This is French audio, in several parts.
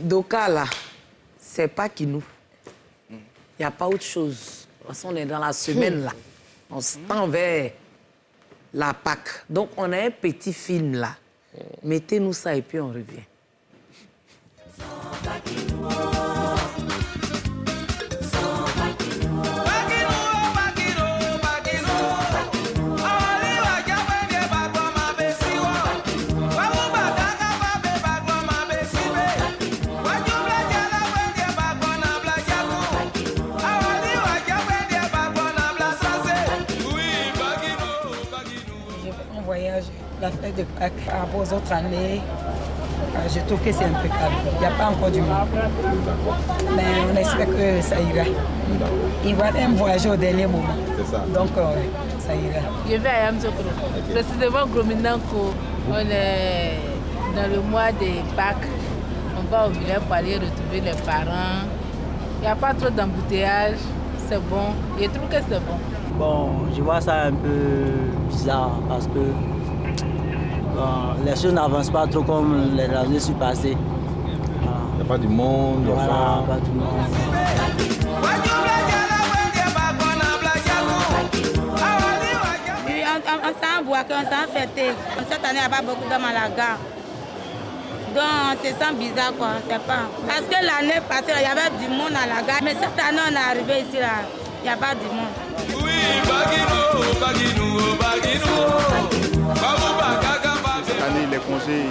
Doka, là, c'est pas Kinou. Il n'y a pas autre chose. De toute façon, on est dans la semaine, là. On se tend vers la Pâque. Donc, on a un petit film, là. Mettez-nous ça et puis on revient. La fête de Pâques par rapport aux autres années, je trouve que c'est impeccable. Il n'y a pas encore du monde. Mais on espère que ça ira. Il va même voyager au dernier moment. C'est ça. Donc, ça ira. Je vais à Yamzokro. Précisément, Grominanko, on est dans le mois de Pâques. On va au village pour aller retrouver les parents. Il n'y a pas trop d'embouteillage. C'est bon. Je trouve que c'est bon. Bon, je vois ça un peu bizarre parce que les choses n'avancent pas trop comme les années sont passées. Il n'y a pas du monde. Voilà, pas du monde. On s'en boit, on s'en fêté. Cette année, il n'y a pas beaucoup d'hommes à la gare. Donc, on se sent bizarre, quoi, on ne sait pas. Parce que l'année passée, il y avait du monde à la gare. Mais cette année, on est arrivé ici, là, il n'y a pas du monde. Cette année, les congés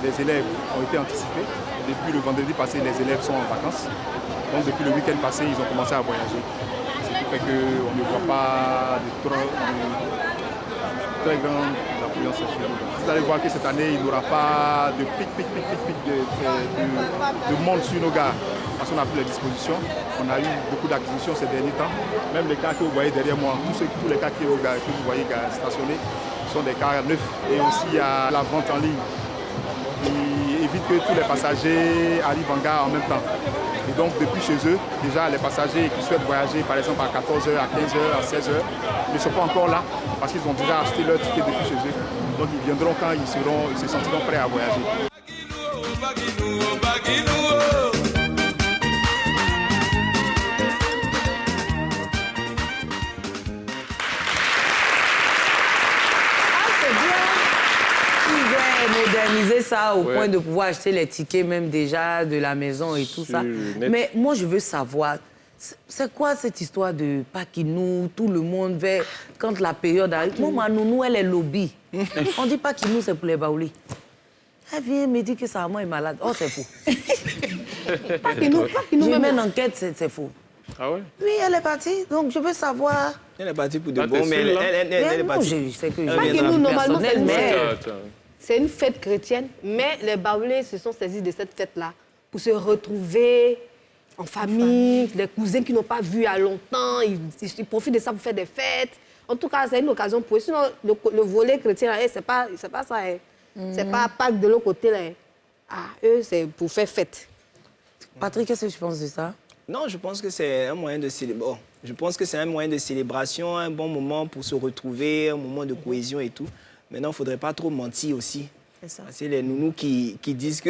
des élèves ont été anticipés. Depuis le vendredi passé, les élèves sont en vacances. Donc depuis le week-end passé, ils ont commencé à voyager. Ce qui fait qu'on ne voit pas de très grande affluence sur nous. Vous allez voir que cette année, il n'y aura pas de pic de monde sur nos gares. Parce qu'on a pris les dispositions. On a eu beaucoup d'acquisitions ces derniers temps. Même les cars que vous voyez derrière moi, tous les cars que vous voyez stationnés sont des cars neufs. Et aussi, il y a la vente en ligne qui évite que tous les passagers arrivent en gare en même temps. Et donc, depuis chez eux, déjà, les passagers qui souhaitent voyager, par exemple, à 14h, à 15h, à 16h, ne sont pas encore là parce qu'ils ont déjà acheté leur ticket depuis chez eux. Donc, ils viendront quand ils se sentiront prêts à voyager. Moderniser ça au point de pouvoir acheter les tickets même déjà de la maison et tout ça. Mais moi, je veux savoir, c'est quoi cette histoire de Pakinou, tout le monde vers quand la période arrive. Moi, ma nounou, elle est lobby. On dit Pakinou, c'est pour les baoulés. Elle vient me dire que sa maman est malade. Oh, c'est faux. Pakinou, j'ai même une enquête, c'est faux. Ah ouais? Oui, elle est partie, donc je veux savoir... Elle est partie pour de bon, mais elle est partie. Pakinou, normalement, c'est une fête chrétienne, mais les Baoulés se sont saisis de cette fête-là pour se retrouver en famille, des cousins qui n'ont pas vu à longtemps, ils profitent de ça pour faire des fêtes. En tout cas, c'est une occasion pour eux. Sinon, le volet chrétien, c'est pas ça. C'est pas Pâques de l'autre côté. Là. Ah, eux, c'est pour faire fête. Patrick, qu'est-ce que tu penses de ça? Non, je pense que c'est un moyen de célébration. Je pense que c'est un moyen de célébration, un bon moment pour se retrouver, un moment de cohésion et tout. Maintenant, il ne faudrait pas trop mentir aussi. C'est les nounous qui disent que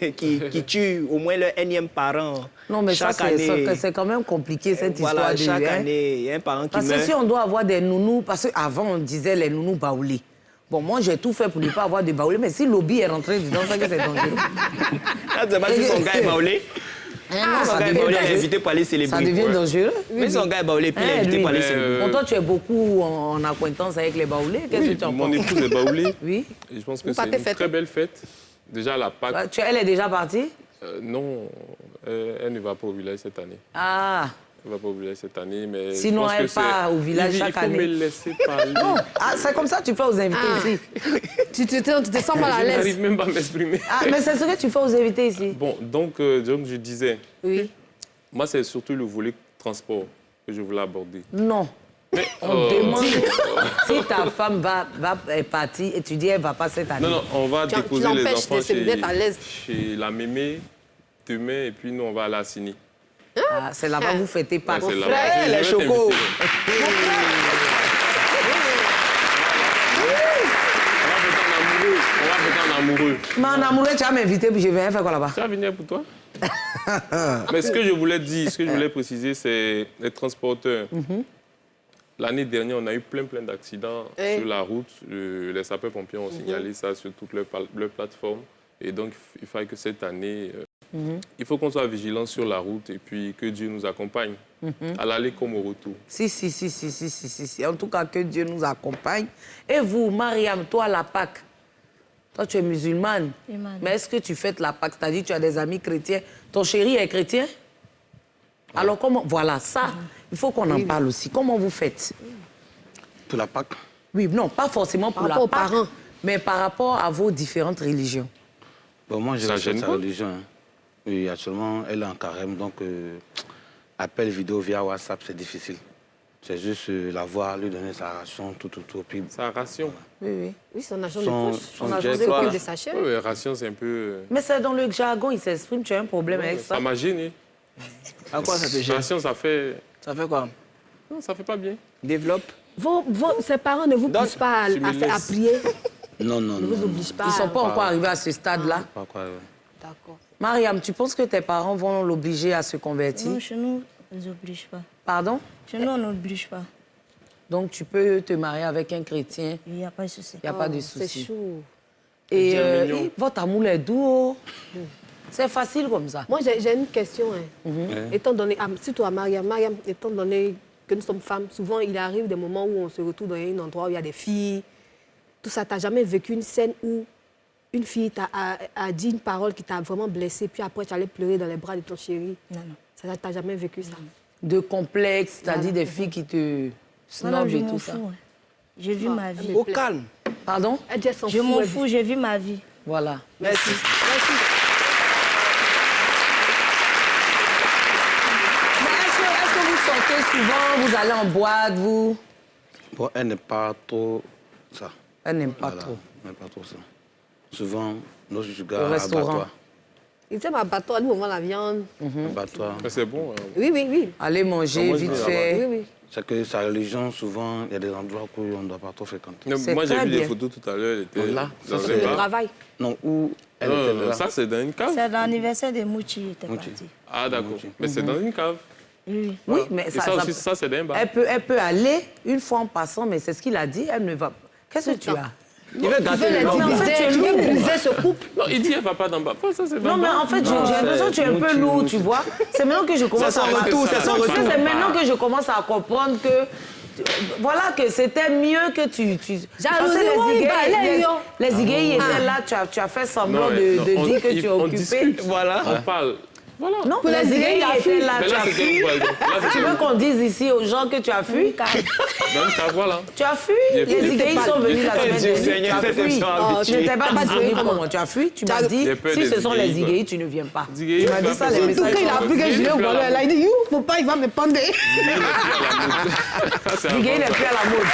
qui tuent au moins leur énième parent. Non, mais chaque ça, c'est quand même compliqué, cette voilà, histoire de... Chaque année, il y a un parent qui meurt. Parce que si on doit avoir des nounous... Parce qu'avant, on disait les nounous baoulés. Bon, moi, j'ai tout fait pour ne pas avoir de baoulés, mais si lobby est rentré dedans, ça que c'est dangereux. Là, tu sais pas si son gars est baoulé. Non, son gars est baoulé, est invité pour aller célébrer. Ça devient dangereux. Mais son gars est baoulé, puis il est invité pour aller célébrer. Bon, toi, tu es beaucoup en acquaintance avec les baoulés. Qu'est-ce que tu en penses? Mon épouse est baoulée. Oui. Et je pense que c'est une très belle fête. Déjà, la Pâques... Elle est déjà partie? Non, elle ne va pas au village cette année. Ah. Elle ne va pas au village cette année, mais... Sinon, elle part au village chaque année. Il faut me laisser parler. Non, c'est comme ça que tu fais aux invités ici. Tu te sens mal à l'aise. Je n'arrive même pas à m'exprimer. Ah, mais c'est ce que tu fais aux invités ici. Bon, donc je disais... Oui. Moi, c'est surtout le volet transport que je voulais aborder. Non. Mais, on demande si ta femme est partie et tu dis elle ne va pas cette année. Non, on va déposer les enfants chez la mémé demain et puis nous, on va aller à Sini. Ah, c'est là-bas que vous fêtez pas. Mon frère, les chocos. On va fêter en amoureux. Mais en amoureux, tu vas m'inviter, puis je vais faire quoi là-bas? Tu vas venir pour toi. Mais ce que je voulais dire, ce que je voulais préciser, c'est les transporteurs. L'année dernière, on a eu plein d'accidents sur la route. Les sapeurs-pompiers ont signalé ça sur toutes leurs plateformes. Et donc, il fallait que cette année, il faut qu'on soit vigilant sur la route et puis que Dieu nous accompagne, à l'aller comme au retour. Si. En tout cas, que Dieu nous accompagne. Et vous, Mariam, toi, la Pâque, toi, tu es musulmane. Mais est-ce que tu fêtes la Pâque? C'est-à-dire que tu as des amis chrétiens. Ton chéri est chrétien? Alors, comment... Voilà, ça, il faut qu'on en parle aussi. Comment vous faites? Pour la Pâque? Oui, non, pas forcément pour la Pâque, mais par rapport à vos différentes religions. Bon, moi, je respecte sa religion. Hein. Oui, actuellement, elle est en carême, donc appel vidéo via WhatsApp, c'est difficile. C'est juste la voir, lui donner sa ration, tout. Puis, sa ration? Oui. Oui, son argent de poche. Son argent de sachet. Oui, ration, c'est un peu... Mais c'est dans le jargon, il s'exprime, tu as un problème avec ça. Ça m'a gêné. À quoi ça te gêne? Ration, ça fait... Ça fait quoi? Non, ça fait pas bien. Développe. Ses parents ne vous poussent pas à prier? Non. Ne vous obligent pas. Ils ne sont pas encore arrivés à ce stade-là. D'accord. Mariam, tu penses que tes parents vont l'obliger à se convertir? Non, chez nous, on ne les oblige pas. Pardon? Chez nous, on n'oblige pas. Donc, tu peux te marier avec un chrétien? Il n'y a pas de souci. Il n'y a pas de souci. C'est chaud. Et votre amour est doux. C'est facile comme ça. Moi, j'ai une question. Étant donné, surtout à Mariam, étant donné que nous sommes femmes, souvent, il arrive des moments où on se retrouve dans un endroit où il y a des filles. Tout ça, tu n'as jamais vécu une scène où une fille a dit une parole qui t'a vraiment blessée, puis après, tu allais pleurer dans les bras de ton chéri? Non. Ça, tu n'as jamais vécu ça? De complexe, c'est-à-dire des filles qui te snobent et tout ça. J'ai vu ma vie. Au calme. Pardon? Je m'en fous, j'ai vu ma vie. Voilà. Merci. Est-ce que vous sortez souvent, vous allez en boîte, vous? Bon, elle n'est pas trop ça. Elle n'aime pas trop. Elle n'aime pas trop ça. Souvent, nos gars au restaurant. Il dit abattoir, nous on vend la viande. Abattoir. C'est bon. Hein. Oui. Allez manger vite fait. Oui. C'est que sa religion, souvent, il y a des endroits où on ne doit pas trop fréquenter. Moi, j'ai vu des photos tout à l'heure. Elle était là. Dans c'est le travail. Non, où elle était là. Ça, c'est dans une cave? C'est l'anniversaire de Mouchi, il était parti. Ah, d'accord. Mais c'est dans une cave? Oui. Oui, mais ça c'est d'un bar. Elle peut aller une fois en passant, mais c'est ce qu'il a dit, elle ne va pas. Qu'est-ce que tu as? Il veut gâter les gens. Tu veux briser ce couple. Non, il dit qu'elle ne va pas dans le bar. Ça, c'est non, mais en fait, j'ai l'impression que tu es un peu lourd, tu vois. C'est maintenant que je commence à comprendre. C'est maintenant que je commence à comprendre que... Voilà, que c'était mieux que tu... Les Iguéis étaient là, tu as fait semblant de dire que tu es occupé. Voilà. On parle... Voilà. Non, les Iguéis étaient là, tu as fui. Tu veux qu'on dise ici aux gens que tu as fui? Voilà. Tu as fui? Les Iguéis sont venus la semaine dernière. Tu as fui. Tu n'étais pas disponible comment? Tu as fui? Tu m'as dit, si ce sont les Iguéis, tu ne viens pas. Tu m'as dit ça, les messages. En tout cas, il a appris que je l'ai au ballon. Elle a dit, faut pas, il va me pendre. Iguéis n'est plus à la mode.